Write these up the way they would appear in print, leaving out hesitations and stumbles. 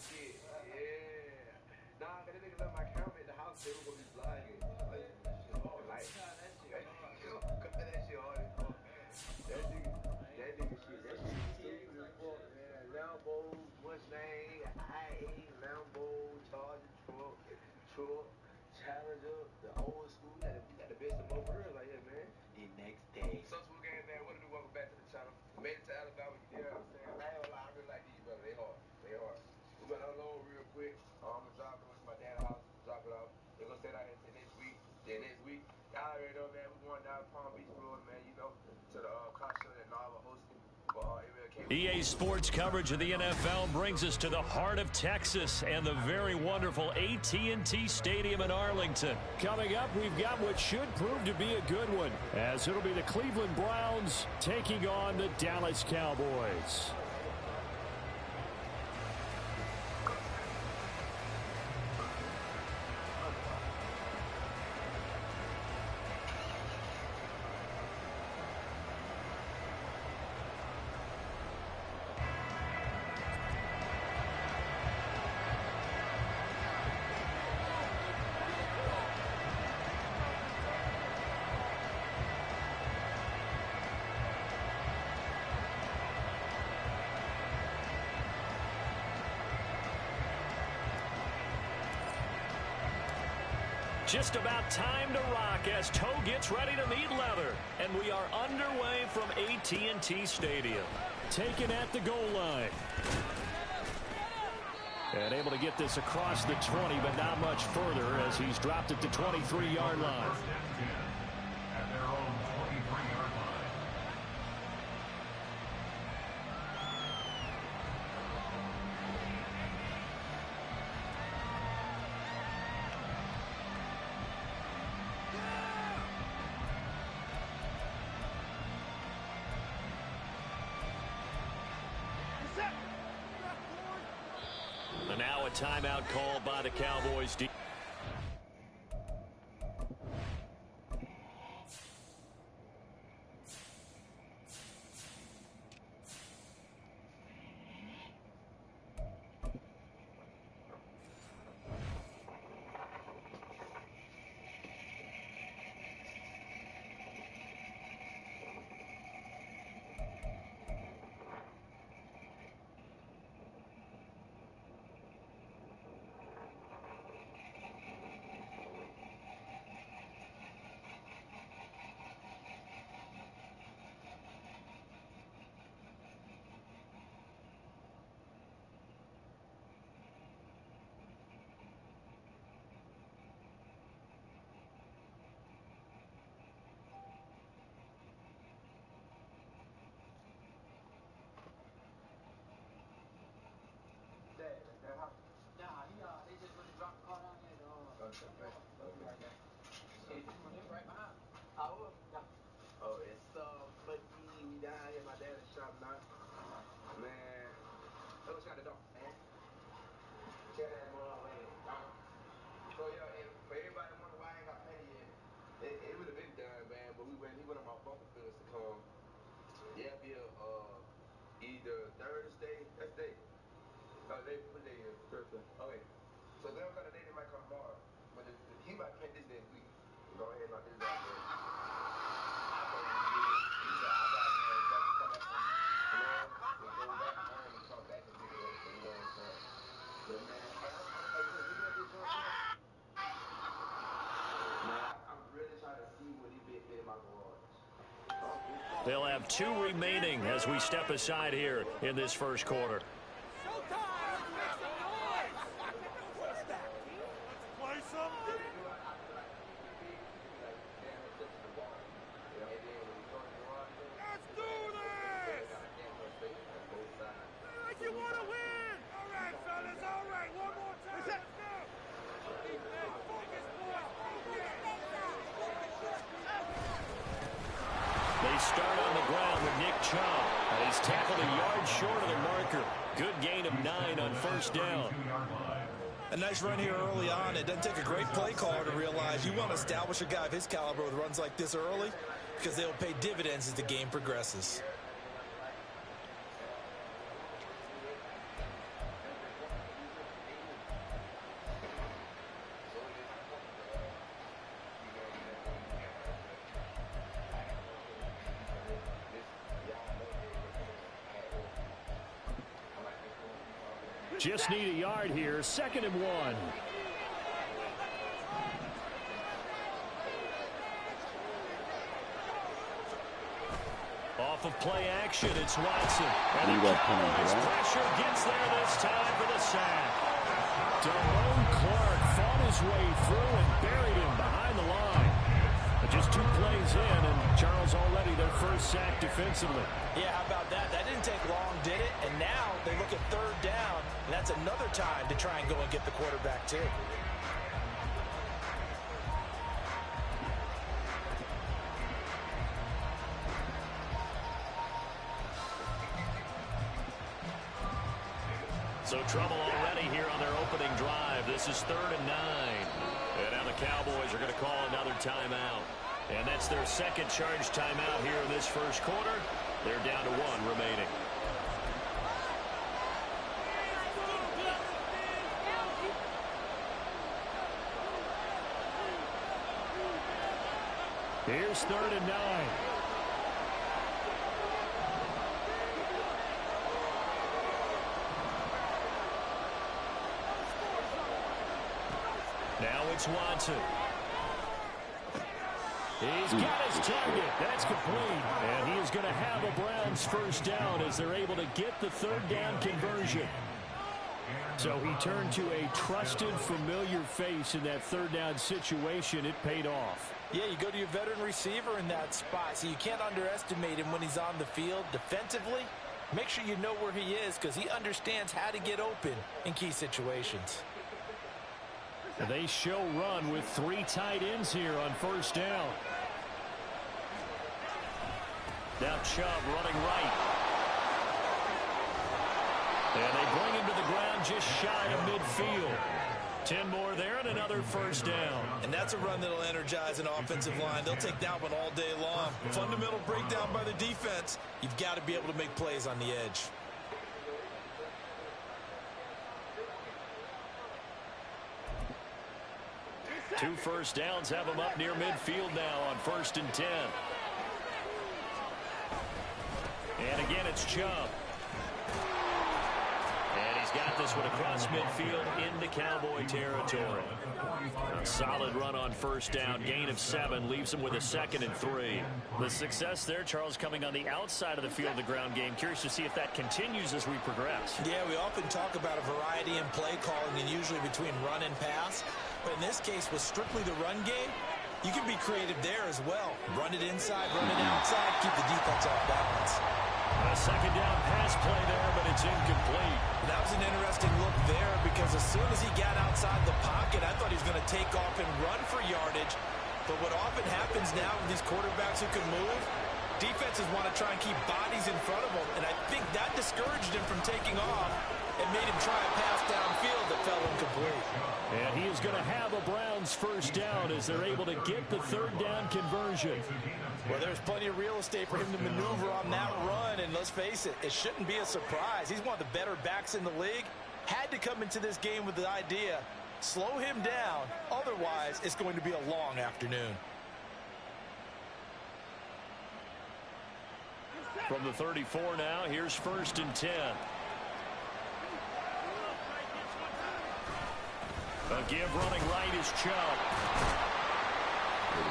shit. Yeah. Nah, cause they niggas left my camera at the house. They were gonna be vlogging. Like, that shit hard as fuck. That nigga shit. That shit stupid as fuck, man. Lambo, Mustang, I-8, Lambo, Charger, truck, Challenger, the old school. You got the best of both worlds right here, man. The next day. So, school game, man. What do we welcome back to the channel? Made it to Alabama. You know what I'm saying? I ain't gonna lie. I really like these, brother. They hard. We're gonna unload real quick. I'm gonna drop it to my dad's house. Drop it off. They're gonna stay out here until next week. Then next week, y'all already know, man. We're going down to Palm Beach, Florida, man. You know, to the car show that Nava hosting. EA Sports coverage of the NFL brings us to the heart of Texas and the very wonderful AT&T Stadium in Arlington. Coming up, we've got what should prove to be a good one, as it'll be the Cleveland Browns taking on the Dallas Cowboys. Just about time to rock as toe gets ready to meet leather. And we are underway from AT&T Stadium. Taken at the goal line. And able to get this across the 20, but not much further as he's dropped at the 23-yard line. At their own 23-yard line. And now a timeout called by the Cowboys. They just went to drop the car down there. Right behind. Oh, it's funky. We down here. My dad's shop now. Man. Let's try the dog, man. Check that motherfucker. So, yeah, for everybody wondering why I ain't got paid yet, it would have been done, man, but he went on my bumper fillers to come. Yeah, be either Thursday, that's day. No, what day is Thursday? Okay. So they don't got a day they might come tomorrow. But he might pay this next week. Go ahead and knock this out there. I thought he did. He said, I got to come back from go back home and come back and pick it up. You know what I'm saying? But man, I'm really trying to see what he fit in my garage. They'll have 2 remaining as we step aside here in this first quarter. You want to win! All right, fellas, all right. One more time. Let's go. They start on the ground with Nick Chubb. And he's tackled a yard short of the marker. Good gain of 9 on first down. A nice run here early on. It doesn't take a great play caller to realize you want to establish a guy of his caliber with runs like this early because they'll pay dividends as the game progresses. Just need a yard here. 2nd and 1. Off of play action, it's Watson. And the Cowboys pressure gets there this time for the sack. Jerome Clark fought his way through and buried him behind the line. But just 2 plays in, and Charles already their first sack defensively. Yeah, how about that? That didn't take long, did it? And now they look at 3rd down, and that's another time to try and go and get the quarterback too. So trouble already here on their opening drive. This is 3rd and 9. And now the Cowboys are going to call another timeout. And that's their 2nd charge timeout here in this first quarter. They're down to 1 remaining. Here's 3rd and 9. Now it's Watson. He's got his target. That's complete. And he is going to have a Browns first down as they're able to get the 3rd down conversion. So he turned to a trusted, familiar face in that 3rd down situation. It paid off. Yeah, you go to your veteran receiver in that spot, so you can't underestimate him when he's on the field defensively. Make sure you know where he is because he understands how to get open in key situations. They show run with 3 tight ends here on first down. Now Chubb running right. And they bring him to the ground just shy of midfield. 10 more there and another first down. And that's a run that'll energize an offensive line. They'll take that one all day long. Fundamental breakdown by the defense. You've got to be able to make plays on the edge. Two first downs have them up near midfield now on 1st and 10. And again, it's Chubb. And he's got this one across midfield into Cowboy territory. A solid run on first down. Gain of 7 leaves him with a 2nd and 3. The success there, Charles, coming on the outside of the field, the ground game. Curious to see if that continues as we progress. Yeah, we often talk about a variety in play calling and usually between run and pass. But in this case, with strictly the run game, you can be creative there as well. Run it inside, run it outside, keep the defense off balance. A 2nd down pass play there, but it's incomplete. That was an interesting look there because as soon as he got outside the pocket, I thought he was going to take off and run for yardage. But what often happens now with these quarterbacks who can move, defenses want to try and keep bodies in front of them. And I think that discouraged him from taking off and made him try a pass downfield that fell incomplete. And he is going to have a Browns first down as they're able to get the 3rd down conversion. Well, there's plenty of real estate for him to maneuver on that run, and let's face it, it shouldn't be a surprise. He's one of the better backs in the league. Had to come into this game with the idea, slow him down, otherwise it's going to be a long afternoon. From the 34 now, here's 1st and 10. A give running right is Chubb.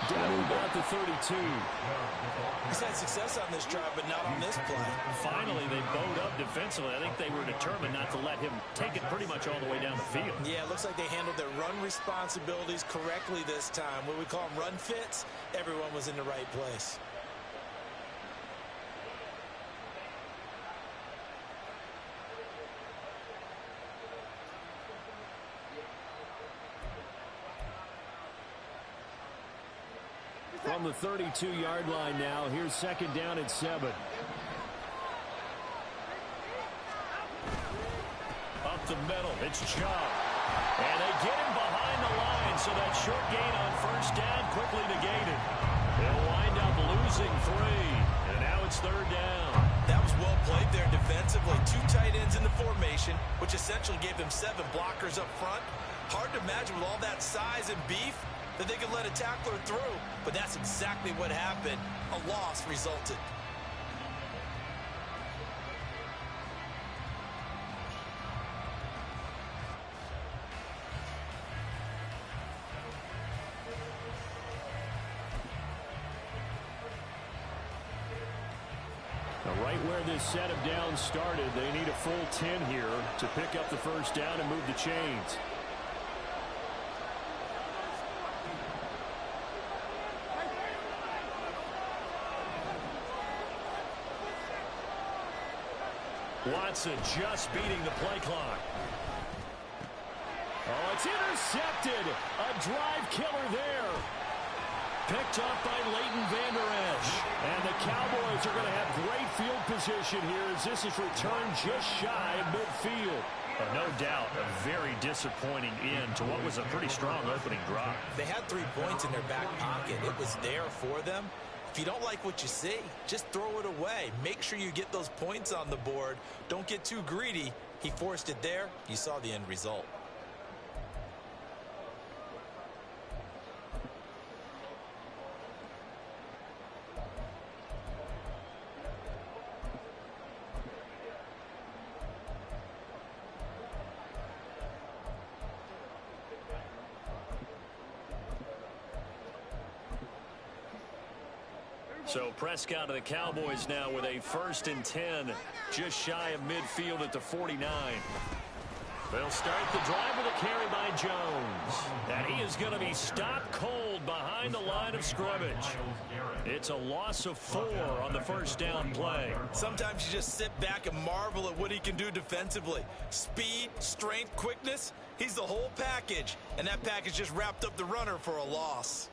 Down about the 32. He's had success on this drive, but not on this play. Finally, they bowed up defensively. I think they were determined not to let him take it pretty much all the way down the field. Yeah, it looks like they handled their run responsibilities correctly this time. What we call them run fits, everyone was in the right place. From the 32-yard line now, here's 2nd down at 7. Up the middle, it's Chubb. And they get him behind the line, so that short gain on first down quickly negated. They'll wind up losing 3, and now it's 3rd down. That was well played there defensively. 2 tight ends in the formation, which essentially gave them 7 blockers up front. Hard to imagine with all that size and beef that they could let a tackler through, but that's exactly what happened. A loss resulted. right where this set of downs started. They need a full 10 here to pick up the first down and move the chains. Watson just beating the play clock. Oh, it's intercepted. A drive killer there. Picked up by Leighton Vander Esch. And the Cowboys are going to have great field position here as this is returned just shy of midfield. No doubt a very disappointing end to what was a pretty strong opening drive. They had 3 points in their back pocket. It was there for them. If you don't like what you see, just throw it away. Make sure you get those points on the board. Don't get too greedy. He forced it there. You saw the end result. So Prescott of the Cowboys now with a 1st and 10, just shy of midfield at the 49. They'll start the drive with a carry by Jones. And he is going to be stopped cold behind the line of scrimmage. It's a loss of 4 on the first down play. Sometimes you just sit back and marvel at what he can do defensively. Speed, strength, quickness. He's the whole package. And that package just wrapped up the runner for a loss.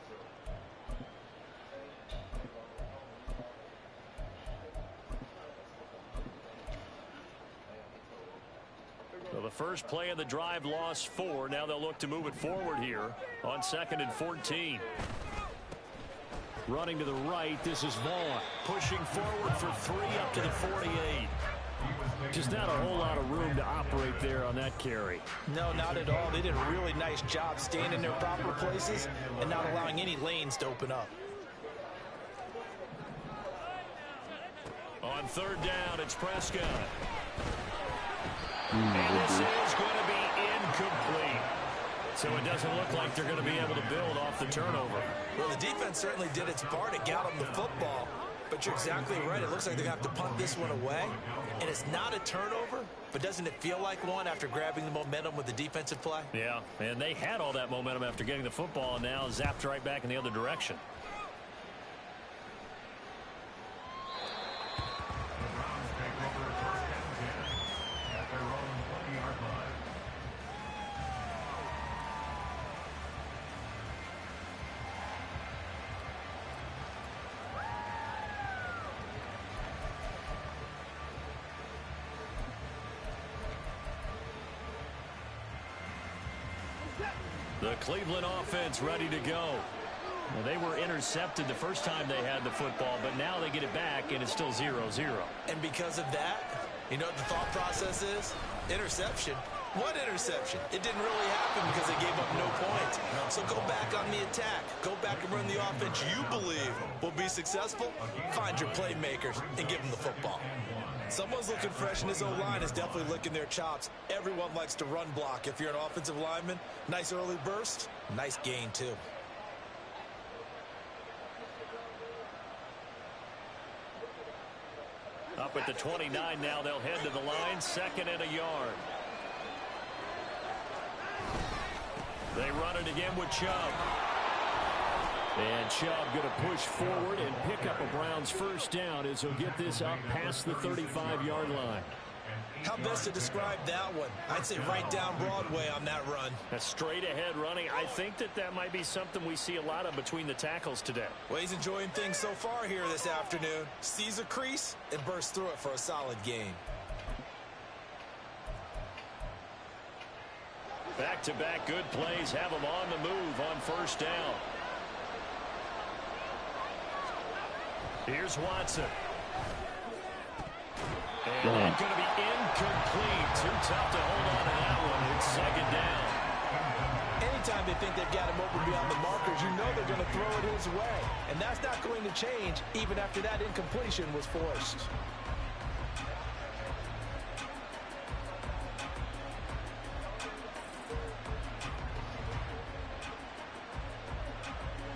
So the first play of the drive lost 4. Now they'll look to move it forward here on 2nd and 14. Running to the right, this is Vaughn. Pushing forward for 3 up to the 48. Just not a whole lot of room to operate there on that carry. No, not at all. They did a really nice job staying in their proper places and not allowing any lanes to open up. On 3rd down, it's Prescott. And this is going to be incomplete. So it doesn't look like they're going to be able to build off the turnover. Well, the defense certainly did its part. It got them the football. But you're exactly right. It looks like they're going to have to punt this one away. And it's not a turnover, but doesn't it feel like one after grabbing the momentum with the defensive play? Yeah, and they had all that momentum after getting the football and now zapped right back in the other direction. The Cleveland offense ready to go. Well, they were intercepted the first time they had the football, but now they get it back, and it's still 0-0. And because of that, you know what the thought process is? Interception. What interception? It didn't really happen because they gave up no points. So go back on the attack. Go back and run the offense you believe will be successful. Find your playmakers and give them the football. Someone's looking fresh, and this O-line is definitely licking their chops. Everyone likes to run block. If you're an offensive lineman, nice early burst, nice gain too. Up at the 29 now, they'll head to the line, 2nd and a yard. They run it again with Chubb. And Chubb going to push forward and pick up a Browns first down as he'll get this up past the 35-yard line. How best to describe that one? I'd say right down Broadway on that run. A straight ahead running. I think that might be something we see a lot of between the tackles today. Well, he's enjoying things so far here this afternoon. Sees a crease and bursts through it for a solid gain. Back-to-back good plays have him on the move on first down. Here's Watson. And that's going to be incomplete. Too tough to hold on to that one. It's 2nd down. Anytime they think they've got him open beyond the markers, you know they're going to throw it his way. And that's not going to change even after that incompletion was forced.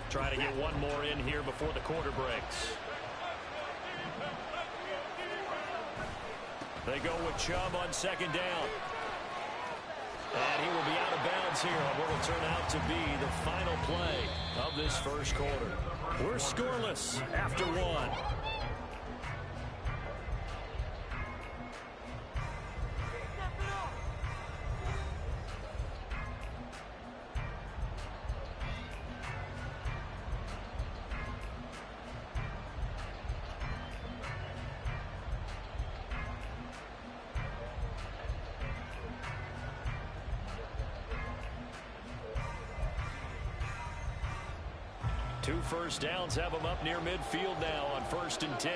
Trying to get one more in here before the quarter breaks. They go with Chubb on second down. And he will be out of bounds here on what will turn out to be the final play of this first quarter. We're scoreless after one. Two first downs have them up near midfield now on 1st and 10.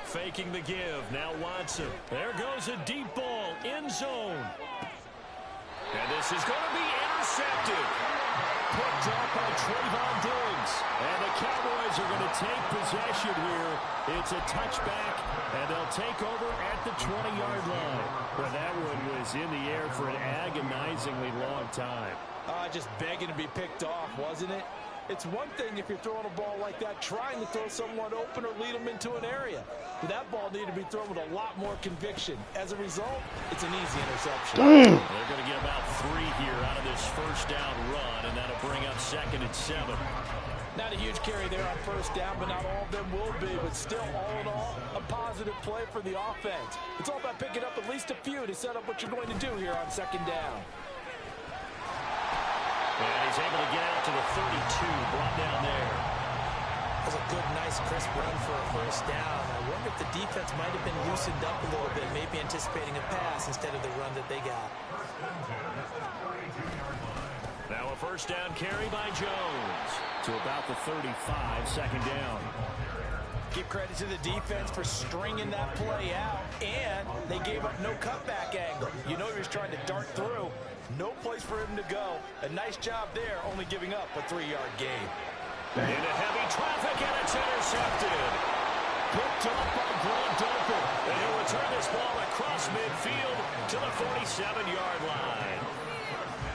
Faking the give. Now Watson. There goes a deep ball. End zone. And this is going to be intercepted. Picked up by Trayvon Diggs. And the Cowboys are going to take possession here. It's a touchback, and they'll take over at the 20-yard line. Well, that one was in the air for an agonizingly long time. Just begging to be picked off, wasn't it? It's one thing if you're throwing a ball like that, trying to throw someone open or lead them into an area. But that ball needed to be thrown with a lot more conviction. As a result, it's an easy interception. They're going to get about 3 here out of this first down run, and that'll bring up 2nd and 7. Not a huge carry there on first down, but not all of them will be. But still, all in all, a positive play for the offense. It's all about picking up at least a few to set up what you're going to do here on 2nd down. And he's able to get out to the 32, brought down there. That was a good, nice, crisp run for a first down. I wonder if the defense might have been loosened up a little bit, maybe anticipating a pass instead of the run that they got. Now a first down carry by Jones to about the 35, 2nd down. Give credit to the defense for stringing that play out, and they gave up no cutback angle. You know he was trying to dart through. No place for him to go. A nice job there, only giving up a 3-yard gain. Into heavy traffic, and it's intercepted. Picked up by Dank. And he'll return this ball across midfield to the 47-yard line.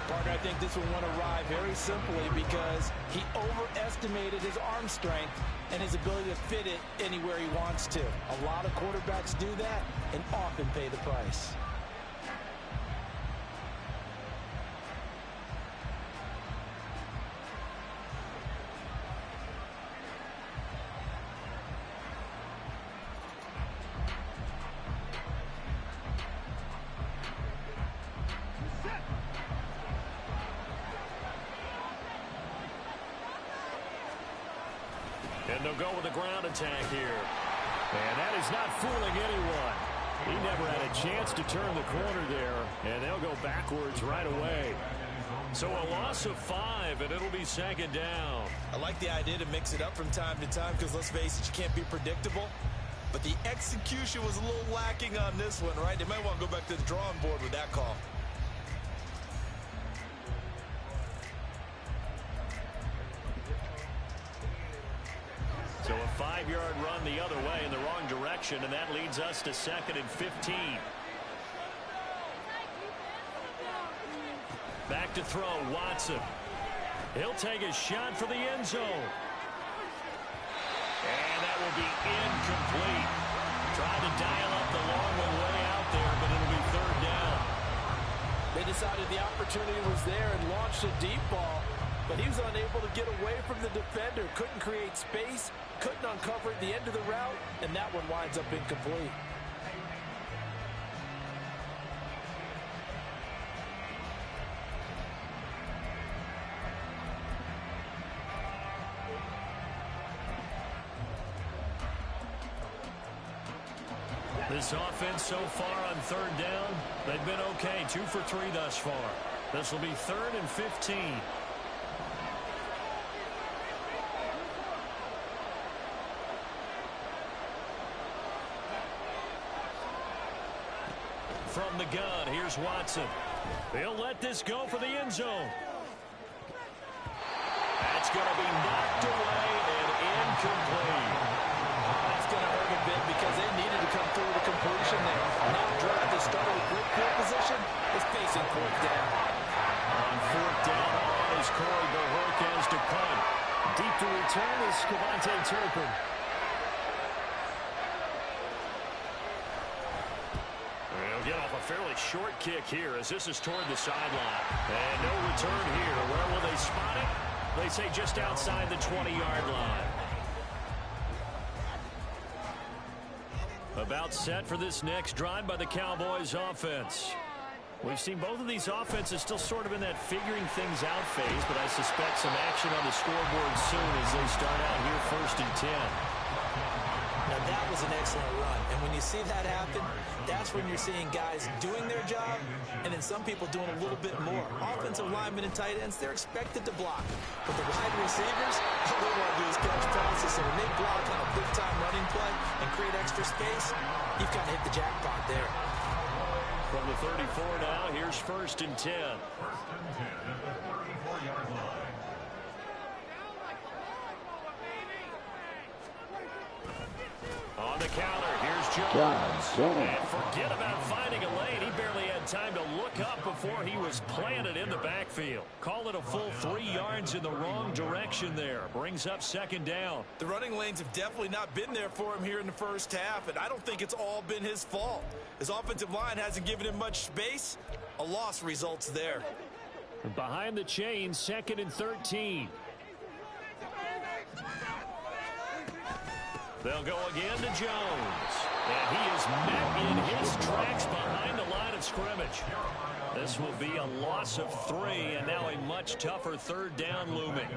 Partner, I think this will want to ride very simply because he overestimated his arm strength and his ability to fit it anywhere he wants to. A lot of quarterbacks do that and often pay the price. And they'll go with a ground attack here. And that is not fooling anyone. He never had a chance to turn the corner there, and they'll go backwards right away. So a loss of 5, and it'll be 2nd down. I like the idea to mix it up from time to time because, let's face it, you can't be predictable. But the execution was a little lacking on this one, right? They might want to go back to the drawing board with that call. So a 5-yard run the other way in the wrong direction, and that leads us to 2nd and 15. Back to throw, Watson. He'll take a shot for the end zone. And that will be incomplete. Tried to dial up the long one way out there, but it'll be 3rd down. They decided the opportunity was there and launched a deep ball, but he was unable to get away from the defender. Couldn't create space, couldn't uncover at the end of the route, and that one winds up incomplete. This offense so far on 3rd down, they've been okay. 2 for 3 thus far. This will be 3rd and 15. From the gun, here's Watson. He'll let this go for the end zone. That's going to be knocked away and incomplete. That's going to hurt a bit because they need is Cavante Turpin. He'll get off a fairly short kick here as this is toward the sideline. And no return here. Where will they spot it? They say just outside the 20-yard line. About set for this next drive by the Cowboys offense. We've seen both of these offenses still sort of in that figuring things out phase, but I suspect some action on the scoreboard soon as they start out here 1st and 10. Now that was an excellent run, and when you see that happen, that's when you're seeing guys doing their job, and then some people doing a little bit more. Offensive linemen and tight ends, they're expected to block, but the wide receivers, all they want to do is catch passes, so when they block on a big-time running play and create extra space, you've kind of hit the jackpot there. From the 34 now, here's 1st and 10. 1st and 10 at the 34-yard line. On the counter, here's Jones. And forget about finding a lane. He barely had time to look up before he was planted in the backfield. Call it a full 3 yards in the wrong direction there. Brings up 2nd down. The running lanes have definitely not been there for him here in the first half, and I don't think it's all been his fault. His offensive line hasn't given him much space. A loss results there. Behind the chains, 2nd and 13. They'll go again to Jones. And he is met in his tracks behind the line of scrimmage. This will be a loss of 3, and now a much tougher 3rd down looming.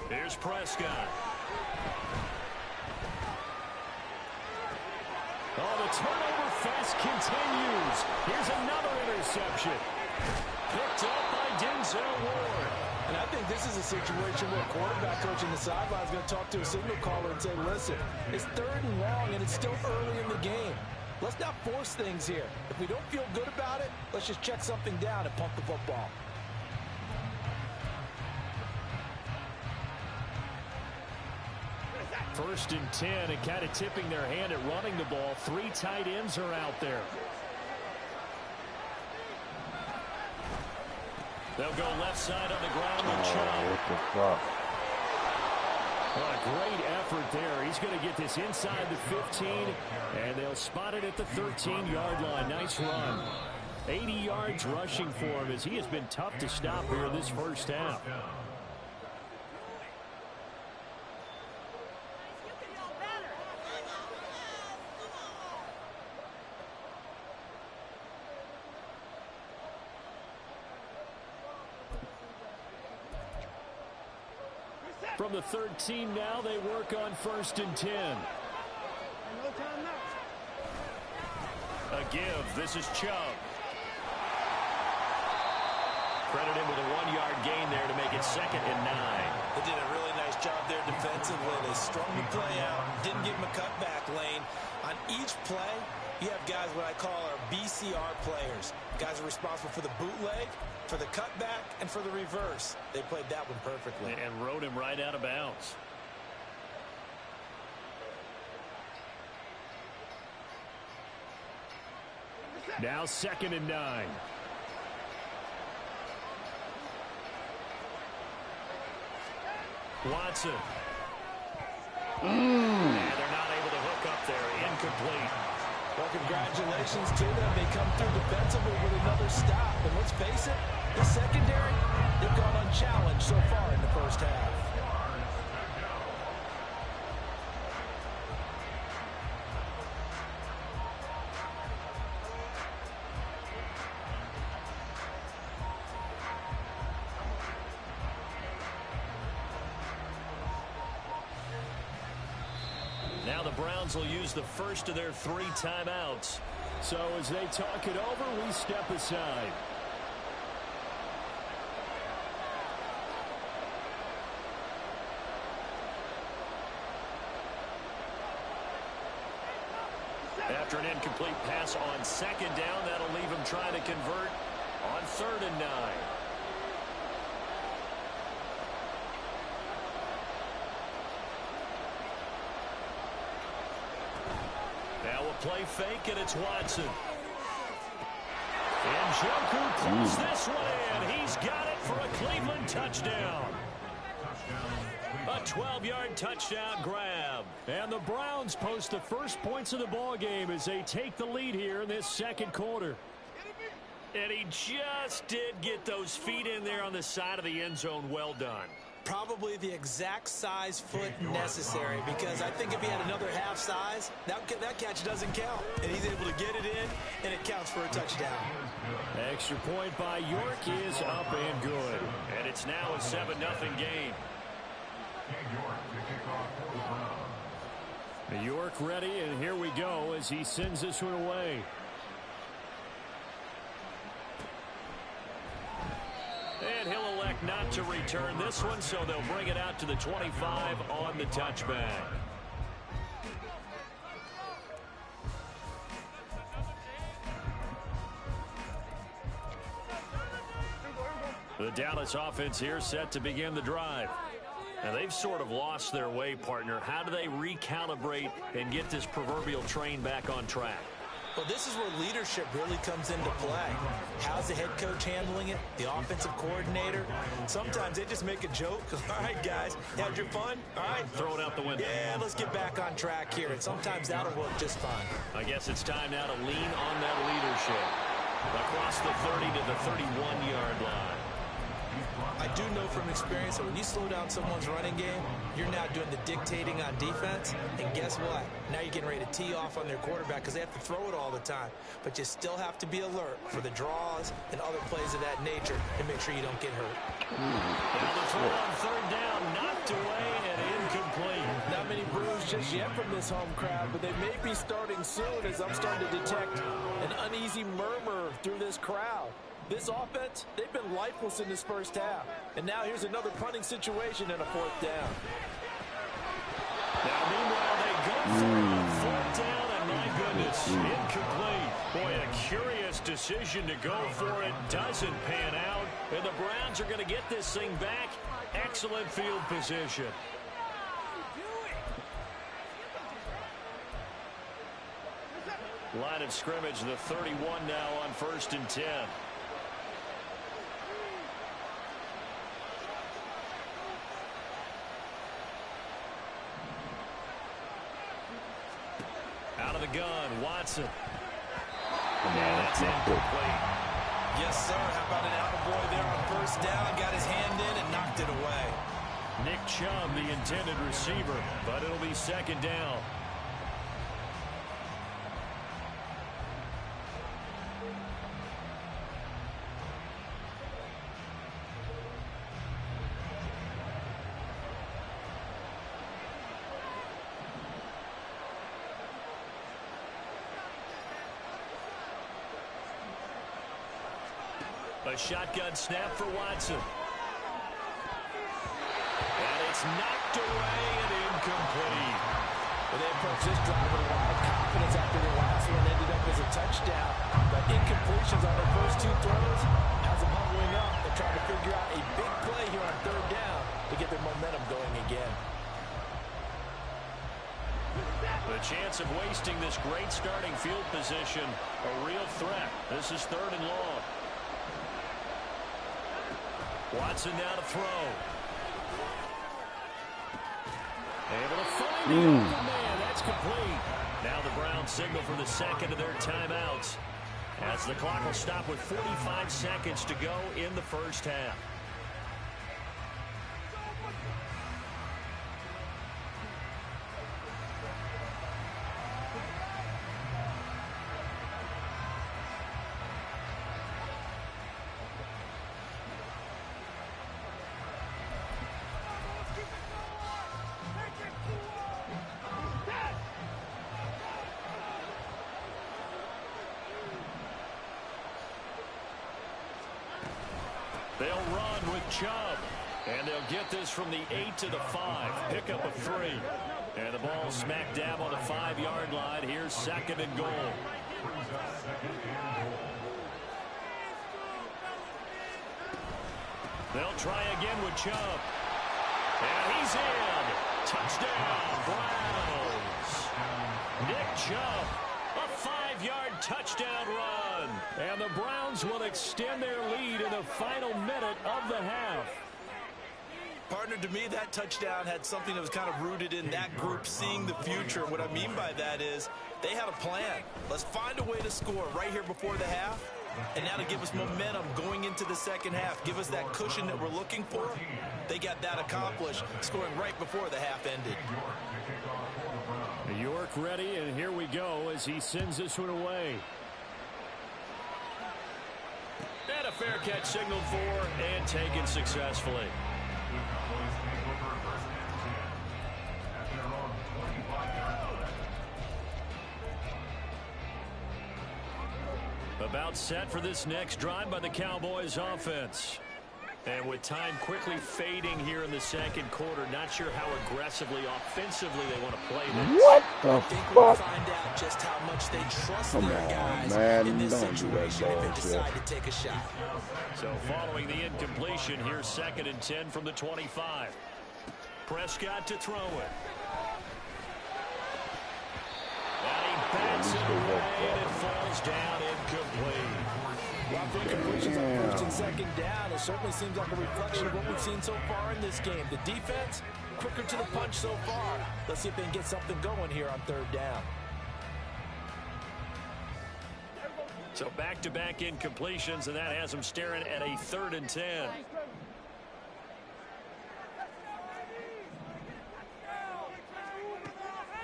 Here's Prescott. Oh, the turnover fest continues. Here's another interception. Picked up by Denzel Ward. And I think this is a situation where quarterback coach in the sideline is going to talk to a signal caller and say, listen, it's 3rd and long, and it's still early in the game. Let's not force things here. If we don't feel good about it, let's just check something down and pump the football. First and 10, and kind of tipping their hand at running the ball. 3 tight ends are out there. They'll go left side on the ground with Chubb. What the fuck? Oh, a great effort there. He's going to get this inside the 15, and they'll spot it at the 13-yard line. Nice run. 80 yards rushing for him as he has been tough to stop here in this first half. From the 13 now, they work on 1st and 10. A give. This is Chubb. Credit him with a 1-yard gain there to make it 2nd and 9. They did a really nice job there defensively. They strung the play out, didn't give him a cutback lane. On each play, you have guys what I call our BCR players. Guys are responsible for the bootleg, for the cutback, and for the reverse. They played that one perfectly. And rode him right out of bounds. Now 2nd and 9. Watson. And they're not able to hook up there. Incomplete. Well, congratulations to them. They come through defensively with another stop. And let's face it, the secondary, they've gone unchallenged so far in the first half. Now the Browns will use the first of their 3 timeouts. So as they talk it over, we step aside. After an incomplete pass on 2nd down, that'll leave him trying to convert on 3rd and 9. Now a play fake, and it's Watson. And Njoku pulls this one in. He's got it for a Cleveland touchdown. A 12-yard touchdown grab. And the Browns post the first points of the ball game as they take the lead here in this second quarter. And he just did get those feet in there on the side of the end zone. Well done. Probably the exact size foot necessary, because I think if he had another half size, that catch doesn't count. And he's able to get it in, and it counts for a touchdown. Extra point by York is up and good. And it's now a 7-0 game. York ready, and here we go as he sends this one away. And he'll elect not to return this one, so they'll bring it out to the 25 on the touchback. The Dallas offense here set to begin the drive. Now, they've sort of lost their way, partner. How do they recalibrate and get this proverbial train back on track? Well, this is where leadership really comes into play. How's the head coach handling it? The offensive coordinator? Sometimes they just make a joke. All right, guys, had your fun? All right. Throw it out the window. Yeah, let's get back on track here. And sometimes that'll work just fine. I guess it's time now to lean on that leadership. Across the 30 to the 31-yard line. I do know from experience that when you slow down someone's running game, you're now doing the dictating on defense. And guess what? Now you're getting ready to tee off on their quarterback because they have to throw it all the time. But you still have to be alert for the draws and other plays of that nature to make sure you don't get hurt. Now the throw on third down, knocked away and incomplete. Not many brews just yet from this home crowd, but they may be starting soon as I'm starting to detect an uneasy murmur through this crowd. This offense, they've been lifeless in this first half. And now here's another punting situation and a fourth down. Now, meanwhile, they go for it on fourth down, and my goodness, incomplete. Boy, a curious decision to go for it. Doesn't pan out, and the Browns are going to get this thing back. Excellent field position. Line of scrimmage, the 31 now on 1st and 10. Out of the gun, Watson. And that's incomplete. Yes, sir. How about an attaboy there on first down? Got his hand in and knocked it away. Nick Chubb, the intended receiver, but it'll be second down. A shotgun snap for Watson. And it's knocked away and incomplete. Well, they approached this drive with a lot of confidence after the last one ended up as a touchdown. But incompletions on their first two throws has them humbling up. They're trying to figure out a big play here on third down to get their momentum going again. The chance of wasting this great starting field position, a real threat. This is third and long. Watson now to throw. Able to find the open man. That's complete. Now the Browns signal for the second of their timeouts, as the clock will stop with 45 seconds to go in the first half. They'll run with Chubb, and they'll get this from the 8 to the 5. Pick up a 3. And the ball smack dab on the 5-yard line. Here's second and goal. They'll try again with Chubb. And he's in. Touchdown, Browns. Nick Chubb, a 5-yard touchdown run. And the Browns will extend their lead in the final minute of the half. Partner, to me, that touchdown had something that was kind of rooted in that group seeing the future. What I mean by that is they had a plan. Let's find a way to score right here before the half. And now to give us momentum going into the second half, give us that cushion that we're looking for. They got that accomplished, scoring right before the half ended. York ready, and here we go as he sends this one away. And a fair catch signaled for and taken successfully. About set for this next drive by the Cowboys offense. And with time quickly fading here in the second quarter, not sure how aggressively, offensively they want to play this. What the fuck? We'll find out just how much they trust their guys in this situation if they decide to take a shot. So following the incompletion, here's 2nd and 10 from the 25. Prescott to throw it. And he bats it away, and it falls down incomplete. While the incompletions on 1st and 2nd down, it certainly seems like a reflection of what we've seen so far in this game. The defense, quicker to the punch so far. Let's see if they can get something going here on 3rd down. So back-to-back incompletions, and that has them staring at a 3rd and 10.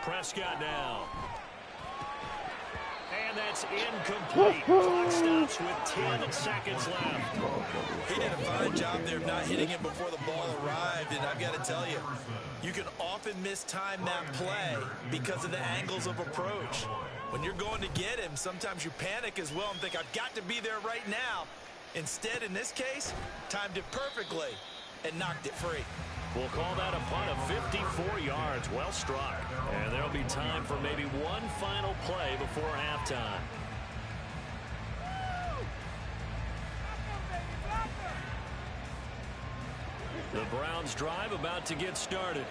Prescott now. And that's incomplete. Clock stops with 10 seconds left. He did a fine job there of not hitting it before the ball arrived, and I've got to tell you, you can often mistime that play because of the angles of approach. When you're going to get him, sometimes you panic as well and think, I've got to be there right now. Instead, in this case, timed it perfectly and knocked it free. We'll call that a punt of 54 yards. Well struck. And there'll be time for maybe one final play before halftime. The Browns drive about to get started.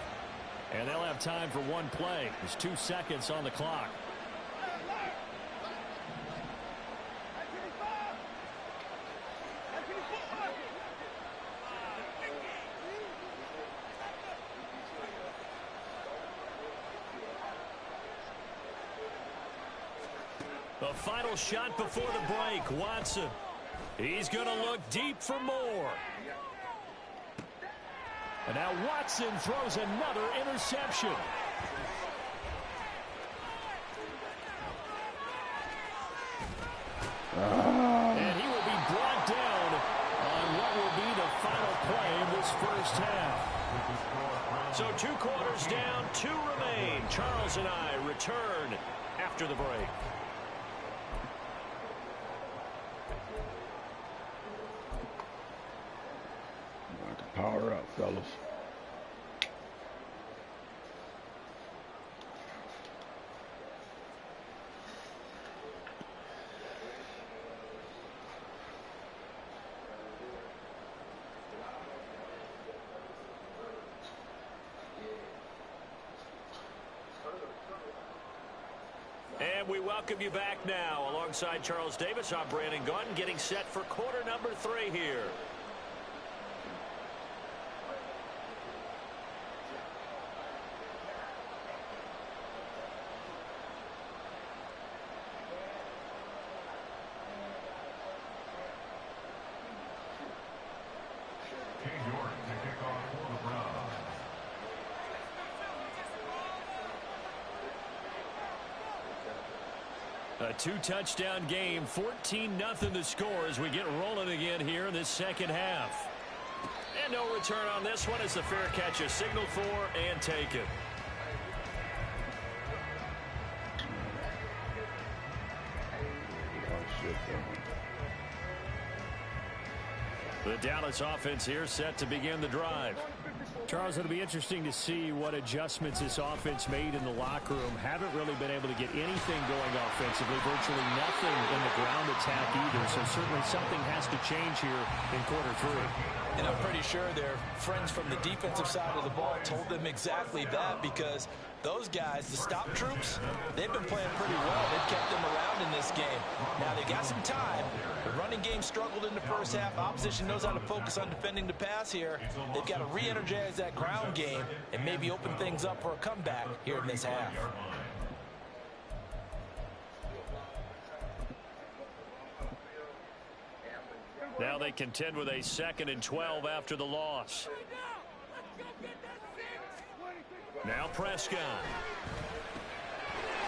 And they'll have time for one play. There's 2 seconds on the clock. A final shot before the break. Watson. He's going to look deep for more. And now Watson throws another interception. And he will be brought down on what will be the final play of this first half. So 2 quarters down, 2 remain. Charles and I return after the break. Power up, fellas. And we welcome you back now. Alongside Charles Davis, I'm Brandon Gunn, getting set for quarter number 3 here. A 2-touchdown game, 14-0 the score as we get rolling again here in this second half. And no return on this one as the fair catch is signaled for and taken. The Dallas offense here set to begin the drive. Charles, it'll be interesting to see what adjustments this offense made in the locker room. Haven't really been able to get anything going offensively, virtually nothing in the ground attack either. So certainly something has to change here in quarter 3. And I'm pretty sure their friends from the defensive side of the ball told them exactly that, because those guys, the stop troops, they've been playing pretty well. They've kept them around in this game. Now, they've got some time. The running game struggled in the first half. Opposition knows how to focus on defending the pass here. They've got to re-energize that ground game and maybe open things up for a comeback here in this half. Now they contend with a 2nd and 12 after the loss. Now Prescott.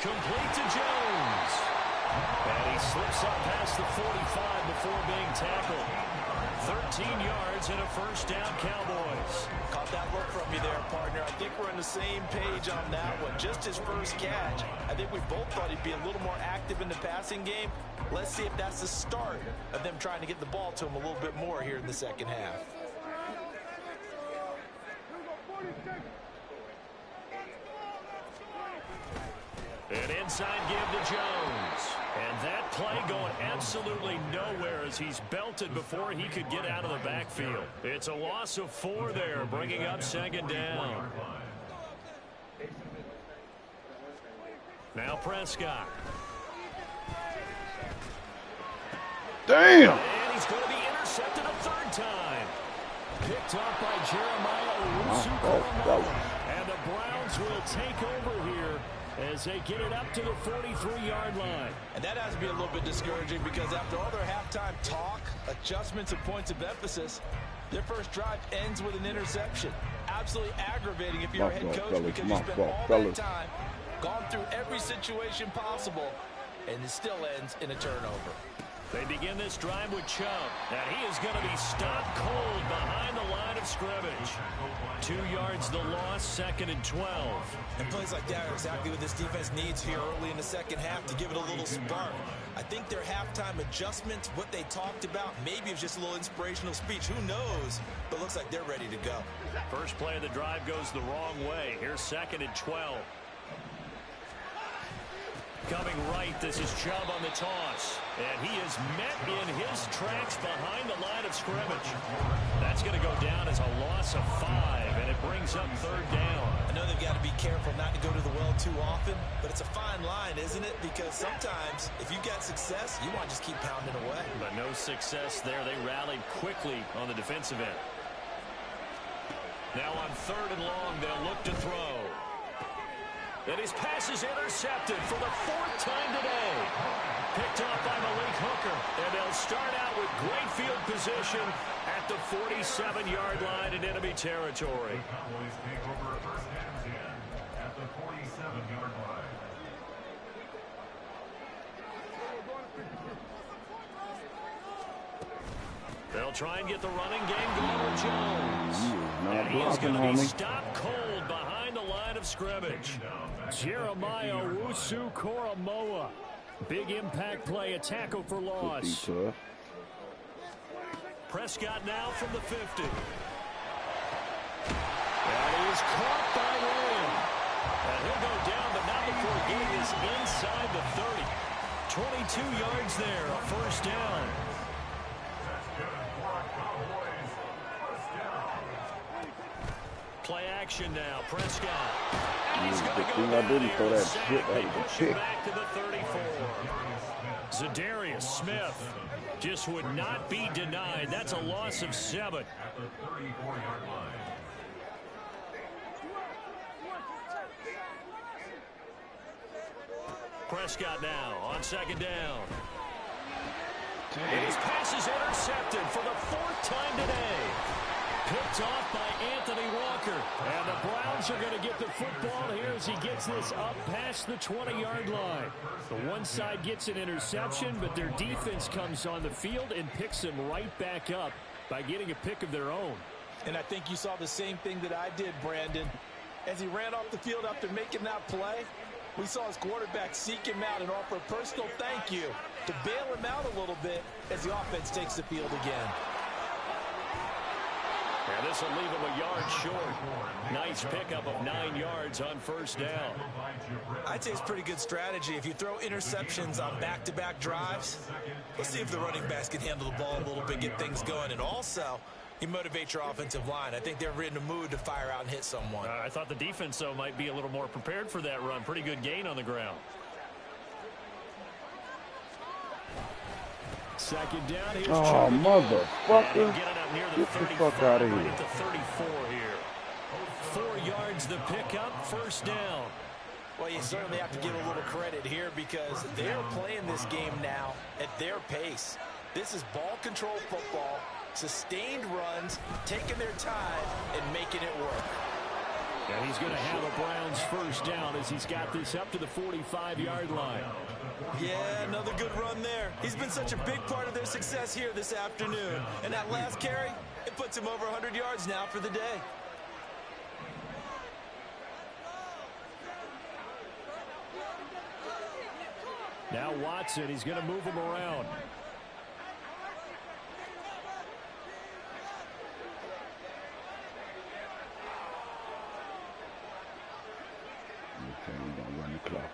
Complete to Jones. And he slips up past the 45 before being tackled. 13 yards and a first down, Cowboys. Caught that look from you there, partner. I think we're on the same page on that one. Just his first catch. I think we both thought he'd be a little more active in the passing game. Let's see if that's the start of them trying to get the ball to him a little bit more here in the second half. An inside give to Jones. And that play going absolutely nowhere as he's belted before he could get out of the backfield. It's a loss of 4 there, bringing up 2nd down. Now Prescott. Damn! And he's going to be intercepted a 3rd time. Picked off by Jeremiah. And the Browns will take over here as they get it up to the 43-yard line. And that has to be a little bit discouraging, because after all their halftime talk, adjustments, and points of emphasis, their first drive ends with an interception. Absolutely aggravating if you're a head coach, because you spent all that time, gone through every situation possible, and it still ends in a turnover. They begin this drive with Chubb, and he is going to be stopped cold behind the line of scrimmage. 2 yards the loss, 2nd and 12. And plays like that are exactly what this defense needs here early in the second half to give it a little spark. I think their halftime adjustments, what they talked about, maybe it was just a little inspirational speech. Who knows? But looks like they're ready to go. First play of the drive goes the wrong way. Here's 2nd and 12. Coming right, this is Chubb on the toss. And he is met in his tracks behind the line of scrimmage. That's going to go down as a loss of 5, and it brings up 3rd down. I know they've got to be careful not to go to the well too often, but it's a fine line, isn't it? Because sometimes, if you've got success, you want to just keep pounding away. But no success there. They rallied quickly on the defensive end. Now on 3rd and long, they'll look to throw. And his pass is intercepted for the 4th time today. Picked off by Malik Hooker. And they'll start out with great field position at the 47-yard line in enemy territory. Cowboys take over 1st and 10 at the 47-yard line. They'll try and get the running game going with Jones. Not he is going to be homie. stopped cold behind the line of scrimmage. Jeremiah Owusu-Koramoah. Big impact play, a tackle for loss. Prescott now from the 50. And he is caught by Lamb. And he'll go down, but not before getting this inside the 30. 22 yards there, a first down. Play action now, Prescott. And he's going to go down here. They push him back to the 34. Zadarius Smith just would not be denied. That's a loss of 7. At the 34-yard line. Prescott now on 2nd down. And his pass is intercepted for the 4th time today. Picked off by Anthony Walker. And the Browns are going to get the football here as he gets this up past the 20-yard line. The one side gets an interception, but their defense comes on the field and picks him right back up by getting a pick of their own. And I think you saw the same thing that I did, Brandon. As he ran off the field after making that play, we saw his quarterback seek him out and offer a personal thank you to bail him out a little bit as the offense takes the field again. And this will leave him a yard short. Nice pickup of 9 yards on first down. I'd say it's pretty good strategy. If you throw interceptions on back-to-back drives, let's see if the running backs can handle the ball a little bit, get things going. And also, You motivate your offensive line. I think they're in the mood to fire out and hit someone. I thought the defense, though, might be a little more prepared for that run. Pretty good gain on the ground. Second down. Here's Oh, motherfucker. Get the fuck out of here. Right at the 34 here. 4 yards the pickup, first down. Well, you certainly have to give a little credit here because they're playing this game now at their pace. This is ball control football, sustained runs, taking their time, and making it work. And he's going to have a Browns first down as he's got this up to the 45-yard line. Yeah, another good run there. He's been such a big part of their success here this afternoon. And that last carry, it puts him over 100 yards now for the day. Now Watson, he's going to move him around.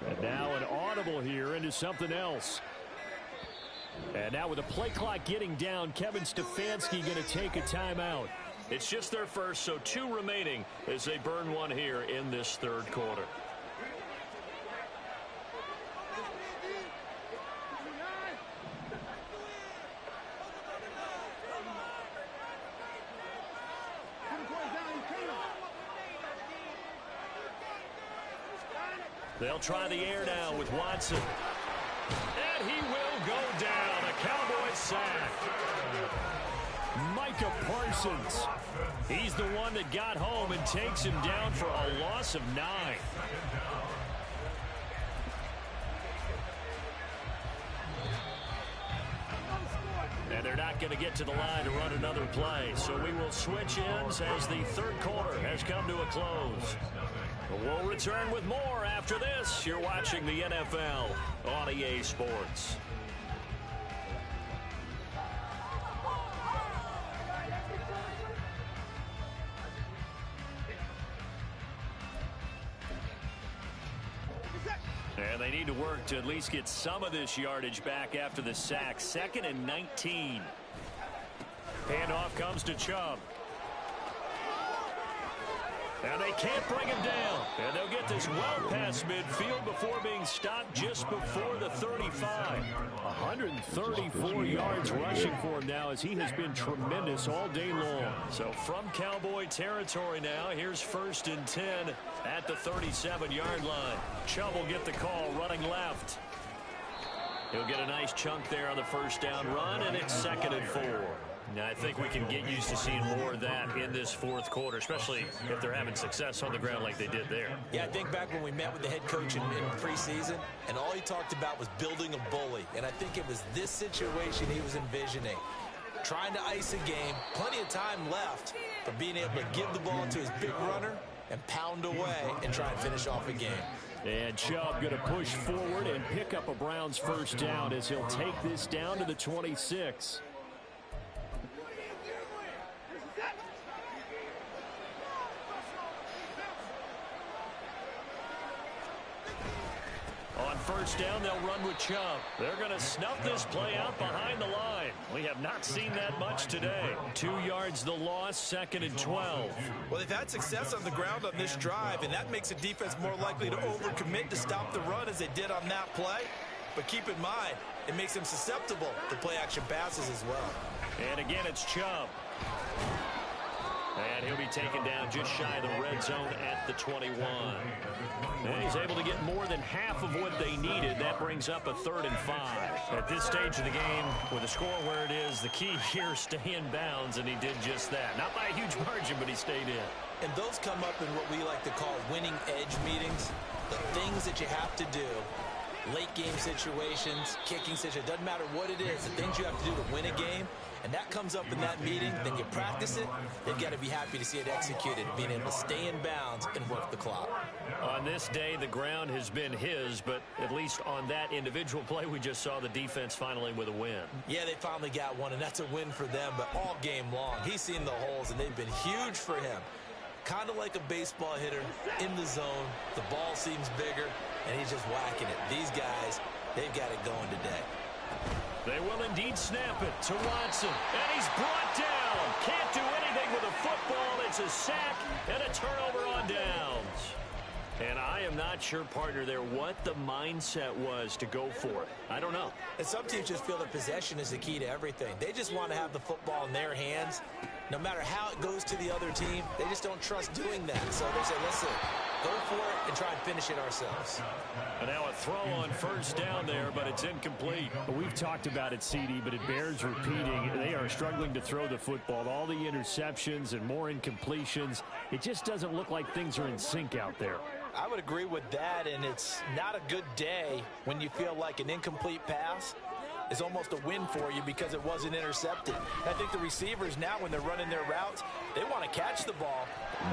And now an audible here into something else. And now with the play clock getting down, Kevin Stefanski going to take a timeout. It's just their first, so 2 remaining as they burn one here in this third quarter. They'll try the air now with Watson. And he will go down. A Cowboys sack. Micah Parsons. He's the one that got home and takes him down for a loss of 9. And they're not going to get to the line to run another play. So we will switch ends as the third quarter has come to a close. We'll return with more after this. You're watching the NFL on EA Sports. And they need to work to at least get some of this yardage back after the sack. 2nd and 19. Handoff comes to Chubb. And they can't bring him down. And they'll get this well past midfield before being stopped just before the 35. 134 yards rushing for him now as he has been tremendous all day long. So from Cowboy territory now, here's 1st and 10 at the 37-yard line. Chubb will get the call running left. He'll get a nice chunk there on the first down run, and it's 2nd and 4. Now, I think we can get used to seeing more of that in this fourth quarter, especially if they're having success on the ground like they did there. Yeah, I think back when we met with the head coach in preseason, and all he talked about was building a bully. And I think it was this situation he was envisioning. Trying to ice a game, plenty of time left, but being able to give the ball to his big runner and pound away and try and finish off a game. And Chubb going to push forward and pick up a Browns first down as he'll take this down to the 26. On first down, they'll run with Chubb. They're going to snuff this play out behind the line. We have not seen that much today. 2 yards the loss, 2nd and 12. Well, they've had success on the ground on this drive, and that makes a defense more likely to overcommit to stop the run as they did on that play. But keep in mind, it makes them susceptible to play-action passes as well. And again, it's Chubb. And he'll be taken down just shy of the red zone at the 21. And he's able to get more than half of what they needed. That brings up a 3rd and 5. At this stage of the game, with the score where it is, the key here is stay in bounds, and he did just that. Not by a huge margin, but he stayed in. And those come up in what we like to call winning edge meetings. The things that you have to do. Late game situations, kicking situations, doesn't matter what it is, the things you have to do to win a game, and that comes up in that meeting, then you practice it, they've got to be happy to see it executed, being able to stay in bounds and work the clock. On this day, the ground has been his, but at least on that individual play, we just saw the defense finally with a win. Yeah, they finally got one, and that's a win for them, but all game long, he's seen the holes, and they've been huge for him. Kind of like a baseball hitter in the zone, the ball seems bigger, and he's just whacking it. These guys, they've got it going today. They will indeed snap it to Watson. And he's brought down. Can't do anything with a football. It's a sack and a turnover on downs. And I am not sure, partner, there what the mindset was to go for it. I don't know. And some teams just feel that possession is the key to everything. They just want to have the football in their hands. No matter how it goes to the other team, they just don't trust doing that. So they say, listen, go for it and try and finish it ourselves. And now a throw on first down there, but it's incomplete. We've talked about it, CD, but it bears repeating. They are struggling to throw the football. All the interceptions and more incompletions. It just doesn't look like things are in sync out there. I would agree with that, and it's not a good day when you feel like an incomplete pass is almost a win for you because it wasn't intercepted. I think the receivers now, when they're running their routes, they want to catch the ball.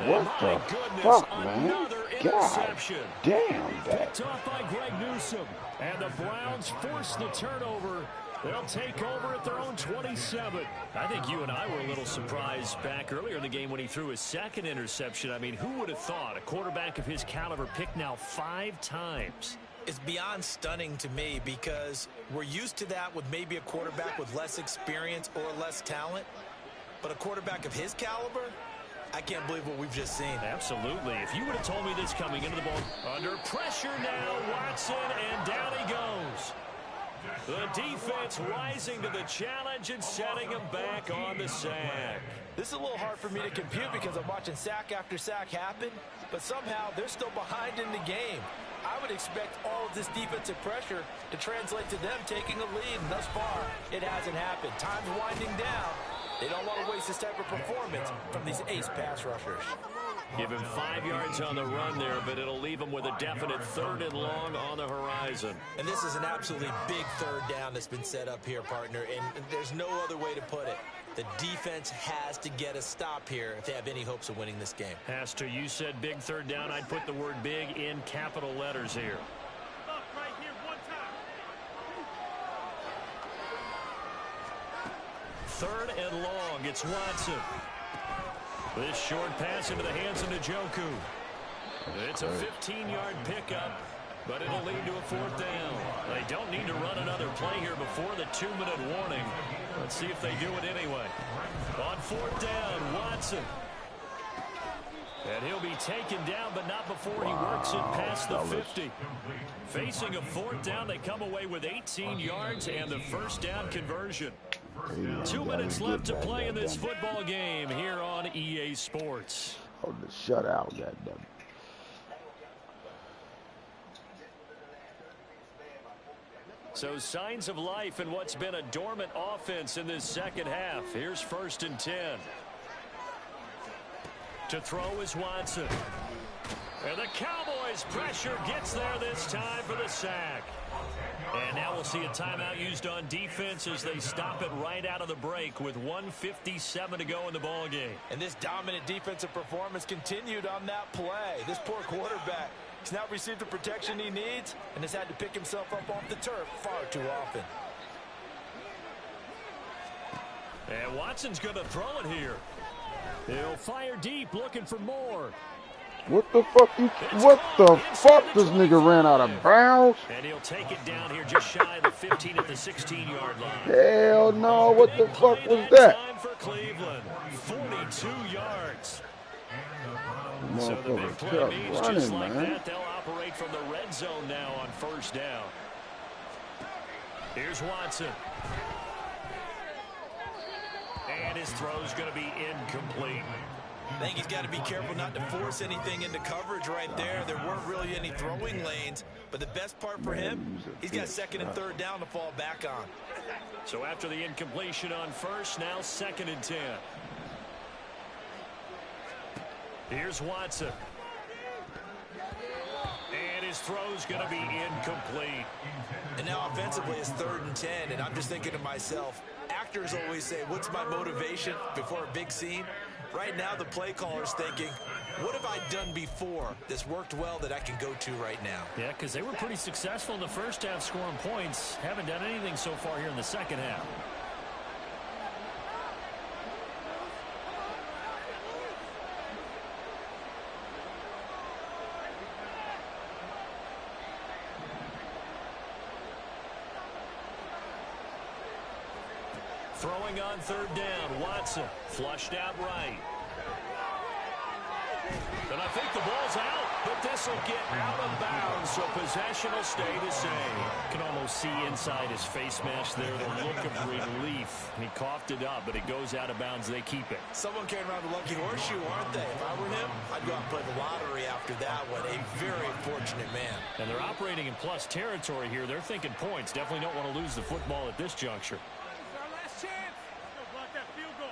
What the fuck, man? God damn that. Picked off by Greg Newsome. And the Browns force the turnover. They'll take over at their own 27. I think you and I were a little surprised back earlier in the game when he threw his second interception. I mean, who would have thought a quarterback of his caliber picked now 5 times? It's beyond stunning to me because we're used to that with maybe a quarterback with less experience or less talent. But a quarterback of his caliber, I can't believe what we've just seen. Absolutely. If you would have told me this coming into the ball. Under pressure now, Watson, and down he goes. The defense rising to the challenge and setting him back on the sack. This is a little hard for me to compute because I'm watching sack after sack happen, but somehow they're still behind in the game. I would expect all of this defensive pressure to translate to them taking a lead, and thus far, it hasn't happened. Time's winding down. They don't want to waste this type of performance from these ace pass rushers. Give him 5 yards on the run there, but it'll leave him with a definite 3rd and long on the horizon. And this is an absolutely big 3rd down that's been set up here, partner, and there's no other way to put it. The defense has to get a stop here if they have any hopes of winning this game. Has to. You said big 3rd down. I'd put the word big in capital letters here. Up right here, one time. 3rd and long. It's Watson. This short pass into the hands of Njoku. It's a 15-yard pickup, but it'll lead to a 4th down. They don't need to run another play here before the 2-minute warning. Let's see if they do it anyway. On 4th down, Watson. And he'll be taken down, but not before he works it past the 50. Facing a 4th down, they come away with 18 yards and the 1st down conversion. 2 minutes left to play in this football game here on EA Sports. Oh, the shutout, goddamn. So signs of life in what's been a dormant offense in this second half. Here's 1st and 10. To throw is Watson. And the Cowboys pressure gets there this time for the sack. And now we'll see a timeout used on defense as they stop it right out of the break with 1:57 to go in the ball game. And this dominant defensive performance continued on that play. This poor quarterback has not received the protection he needs and has had to pick himself up off the turf far too often. And Watson's going to throw it here. He'll fire deep, looking for more. What the fuck this nigga ran out of bounds? And he'll take it down here just shy of the 15 at the 16-yard line. Hell no, what the fuck was that? Time for Cleveland, 42 yards. So the big play means just like that, they'll operate from the red zone now on 1st down. Here's Watson. And his throw's going to be incomplete. I think he's got to be careful not to force anything into coverage right there. There weren't really any throwing lanes, but the best part for him, he's got 2nd and 3rd down to fall back on. So after the incompletion on 1st, now 2nd and 10. Here's Watson. And his throw's going to be incomplete. And now offensively it's 3rd and 10, and I'm just thinking to myself, actors always say, what's my motivation before a big scene? Right now the play caller's thinking, what have I done before that's worked well that I can go to right now? Yeah, because they were pretty successful in the 1st half scoring points. Haven't done anything so far here in the 2nd half. Throwing on third down, Watson flushed out right. And I think the ball's out, but this will get out of bounds, so possession will stay the same. Can almost see inside his face mask there, the look of relief. He coughed it up, but it goes out of bounds. They keep it. Someone carrying around the lucky horseshoe, aren't they? If I were him, I'd go out and play the lottery after that one. A very fortunate man. And they're operating in plus territory here. They're thinking points. Definitely don't want to lose the football at this juncture. It's our last chance. Let's go block that field goal.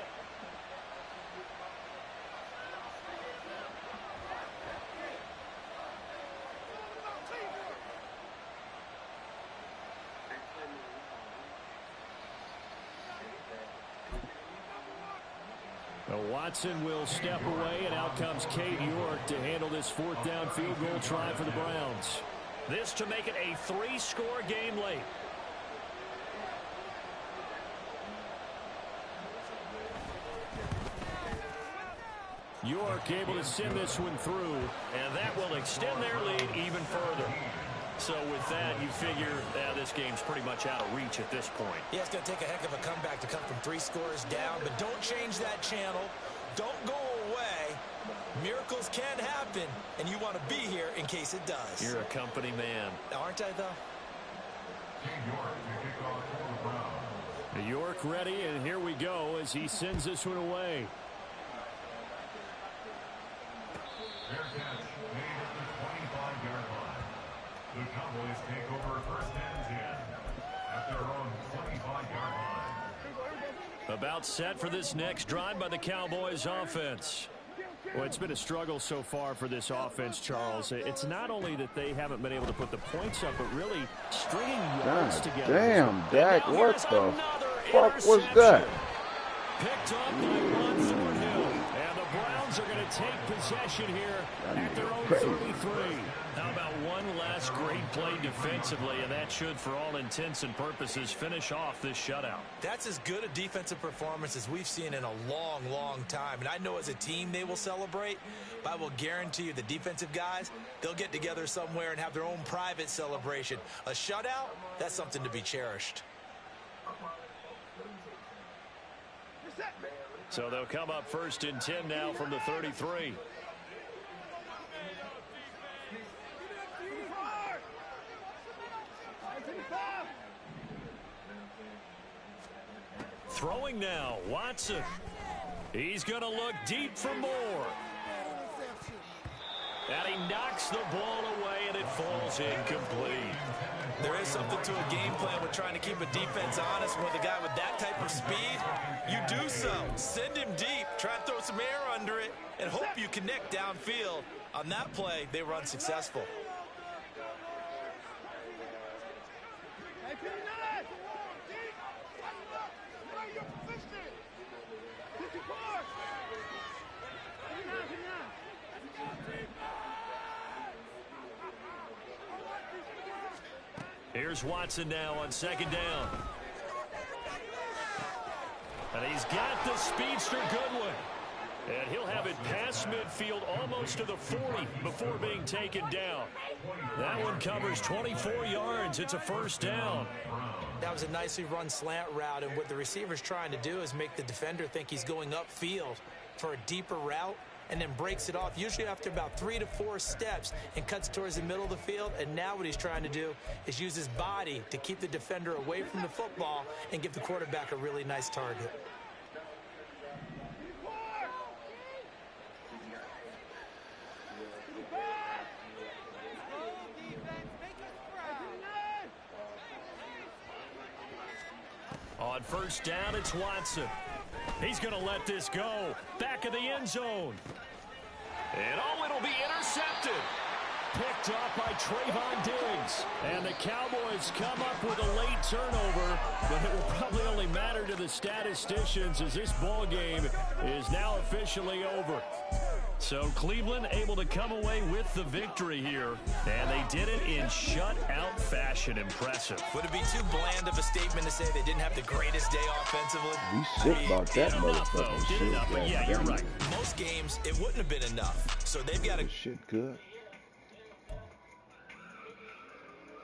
Watson will step away, and out comes Cade York to handle this fourth down field goal try for the Browns. This to make it a 3-score game late. York able to send this one through, and that will extend their lead even further. So with that, you figure this game's pretty much out of reach at this point. Yeah, it's going to take a heck of a comeback to come from 3 scores down, but don't change that channel. Don't go away. Miracles can happen, and you want to be here in case it does. You're a company man. Aren't I, though? York ready, and here we go as he sends this one away. Fair catch made at the 25-yard line. The Cowboys take over first and 10 at their own 25-yard line. About set for this next drive by the Cowboys offense. Well, it's been a struggle so far for this offense, Charles. It's not only that they haven't been able to put the points up, but really stringing yards together. Damn, Dak, what the fuck was that? Picked up by Ron Thornhill. And the Browns are going to take possession here at their own 33. How about one last great play defensively, and that should, for all intents and purposes, finish off this shutout. That's as good a defensive performance as we've seen in a long, long time. And I know as a team they will celebrate, but I will guarantee you the defensive guys, they'll get together somewhere and have their own private celebration. A shutout, that's something to be cherished. So they'll come up first and 10 now from the 33. Throwing now, Watson. He's going to look deep for more. And he knocks the ball away, and it falls incomplete. There is something to a game plan with trying to keep a defense honest. With a guy with that type of speed, you do so. Send him deep, try and throw some air under it, and hope you connect downfield. On that play, they were unsuccessful. Here's Watson now on second down. And he's got the speedster Goodwin. And he'll have it past midfield almost to the 40 before being taken down. That one covers 24 yards. It's a first down. That was a nicely run slant route, and what the receiver's trying to do is make the defender think he's going upfield for a deeper route, and then breaks it off, usually after about 3 to 4 steps, and cuts towards the middle of the field. And now what he's trying to do is use his body to keep the defender away from the football and give the quarterback a really nice target. On first down, it's Watson. He's going to let this go. Back of the end zone. And it'll be intercepted. Picked off by Trayvon Diggs. And the Cowboys come up with a late turnover, but it will probably only matter to the statisticians as this ball game is now officially over. So Cleveland able to come away with the victory here, and they did it in shutout fashion. Impressive. Would it be too bland of a statement to say they didn't have the greatest day offensively? We sick about that motherfucking shit. But yeah, you're right. Most games, it wouldn't have been enough. So they've got to... Shit good.